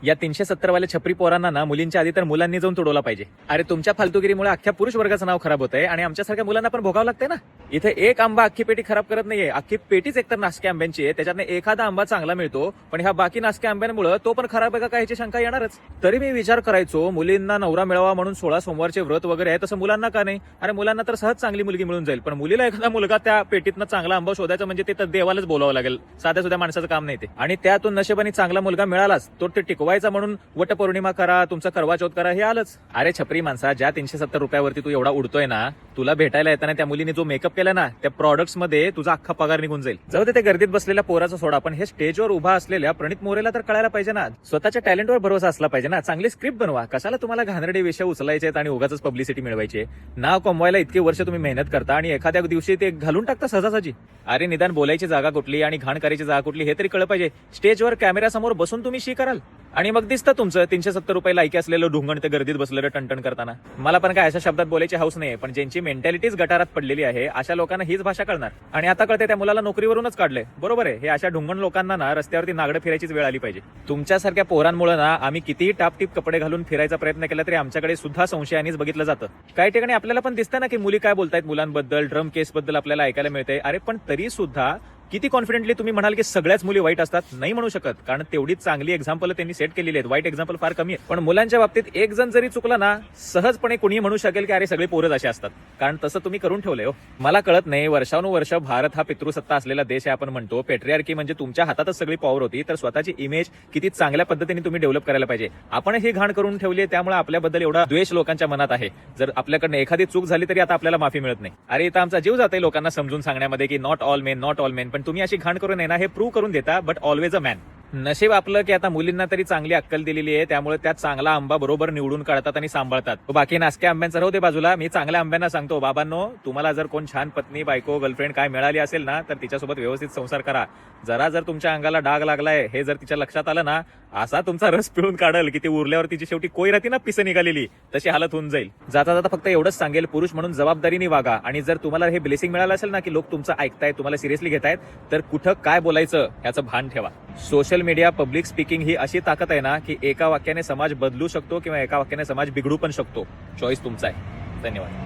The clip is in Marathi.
या 370 वाल्या छपरी पोरांना ना मुलींच्या आधी तर मुलांनी जाऊन तुडवला पाहिजे. अरे तुमच्या फालतुगिरीमुळे अख्ख्या पुरुष वर्गाचं नाव खराब होतंय आणि आमच्यासारख्या मुलांना पण भोगावं लागतंय ना. इथे एक आंबा अख्खी पेटी खराब करत नाहीये, अख्खी पेटीच एकतर नासक्या आंब्यांची आहे. त्याच्यातनं एखादा आंबा चांगला मिळतो, पण ह्या बाकी नासक्या आंब्यांमुळे तो पण खराब आहे का काय ह्याची शंका येणारच. तरी मी विचार करायचो मुलींना नवरा मिळावा म्हणून 16 सोमवारचे व्रत वगैरे आहे, तसं मुलांना का नाही. अरे मुलांना तर सहज चांगली मुलगी मिळून जाईल, पण मुलीला एखादा मुलगा त्या पेटीतनं चांगला आंबा शोधायचा म्हणजे ते तर देवालाच बोलावं लागेल. साध्या सुद्धा माणसाचं काम नाही ते. आणि त्यातून नशिबाने चांगला मुलगा मिळालाच तो ते टिकवायचा म्हणून वटपौर्णिमा करा, तुमचा करवा चौथ करा, हे आलंच. अरे छपरी माणसा, ज्या 370 रुपयावरती तू एवढा उडतोय ना, तुला भेटायला येताना त्या मुलीने जो मेकअप केला ना, त्या प्रॉडक्ट्स मध्ये तुझा अख्खा पगार निघून जाईल. जाऊ दे ते गर्दीत बसलेल्या पोराचा सोडा, पण हे स्टेजवर उभा असलेल्या प्रणित मोरेला तर कळायला पाहिजे ना, स्वतःच्या टॅलेंटवर भरोसा असला पाहिजे ना. चांगली स्क्रिप्ट बनवा. कशाला तुम्हाला घाणेरडे विषय उचलायचे आहेत आणि उगाच पब्लिसिटी मिळवायची. नाव कमवायला इतके वर्ष तुम्ही मेहनत करता आणि एखाद्या दिवशी ते घालून टाकता सहजासहजी. अरे निदान बोलायची जागा कुठली आणि घाण करायची जागा कुठली हे तरी कळलं पाहिजे. स्टेजवर कॅमेऱ्यासमोर बसून तुम्ही शी कराल आणि मग दिसतं तुमचं 370 रुपये लायकी असलेलं ढुंगण ते गर्दीत बसलेलं टणटण करताना. मला पण काय अशा शब्दात बोलायची हौस नाही, पण ज्यांची मेंटॅलिटीच गटारात पडलेली आहे अशा लोकांना हीच भाषा कळणार. आणि आता कळते त्या मुलाला नोकरीवरूनच काढलंय. बरोबर आहे, हे अशा ढुंगण लोकांना ना रस्त्यावरती नागडं फिरायचीच वेळ आली पाहिजे. तुमच्यासारख्या पोरांमुळे ना आम्ही कितीही टापटीप कपडे घालून फिरायचा प्रयत्न केला तरी आमच्याकडे सुद्धा संशयानेच बघितलं जातं. काही ठिकाणी आपल्याला पण दिसतं ना की मुली काय बोलतायत मुलांबद्दल, ड्रम केस बद्दल आपल्याला ऐकायला मिळतंय. अरे पण तरी सुद्धा किती कॉन्फिडेंटली तुम्ही म्हणाल की सगळ्याच मुली वाईट असतात? नाही म्हणू शकत, कारण तेवढीच चांगली एक्झाम्पल त्यांनी सेट केलेली आहेत. वाईट एक्झाम्पल फार कमी आहे. पण मुलांच्या बाबतीत एक जण जरी चुकला ना, सहजपणे कोणी म्हणू शकेल की अरे सगळे पोरच असे असतात, कारण तसं तुम्ही करून ठेवलंय. हो, मला कळत नाही, वर्षानुवर्ष भारत हा पितृसत्ता असलेला देश आहे आपण म्हणतो, पेट्रियार्की म्हणजे तुमच्या हातातच सगळी पॉवर होती, तर स्वतःची इमेज किती चांगल्या पद्धतीने तुम्ही डेव्हलप करायला पाहिजे. आपण ही घाण करून ठेवली आहे, त्यामुळे आपल्याबद्दल एवढा द्वेष लोकांच्या मनात आहे. जर आपल्याकडनं एखादी चूक झाली तरी आता आपल्याला माफी मिळत नाही. अरे इथं आमचा जीव जातोय लोकांना समजून सांगण्यामध्ये की not all main, not all main, पण तुम्ही अशी घाण करून ना हे प्रूव्ह करून देता, बट ऑलवेज अ मॅन. नशीब आपलं की आता मुलींना तरी चांगली अक्कल दिलेली आहे, त्यामुळे त्यात चांगला आंबा बरोबर निवडून काढतात आणि सांभाळतात. बाकी नासक्या आंब्यांचं राहू दे बाजूला. मी चांगल्या आंब्यांना सांगतो, बाबांनो, तुम्हाला जर कोण छान पत्नी, बायको, गर्लफ्रेंड काय मिळाली असेल ना, तर तिच्यासोबत व्यवस्थित संसार करा. जर तुमच्या अंगाला डाग लागलाय हे जर तिच्या लक्षात आलं ना, असा तुमचा रस पिळून काढल की ती उरल्यावर तिची शेवटी कोई राहती ना पिसं निघालेली, तशी हालत होऊन जाईल. जाता जाता फक्त एवढंच सांगेल, पुरुष म्हणून जबाबदारीने वागा. आणि जर तुम्हाला हे ब्लेसिंग मिळालं असेल ना की लोक तुमचं ऐकतायत, तुम्हाला सिरियसली घेतायत, तर कुठं काय बोलायचं याचं भान ठेवा. सोशल मीडिया, पब्लिक स्पीकिंग ही अशी ताकद आहे ना की एका वाक्याने समाज बदलू शकतो किंवा एका वाक्याने समाज बिघडू पण शकतो. चॉईस तुमचा आहे. धन्यवाद.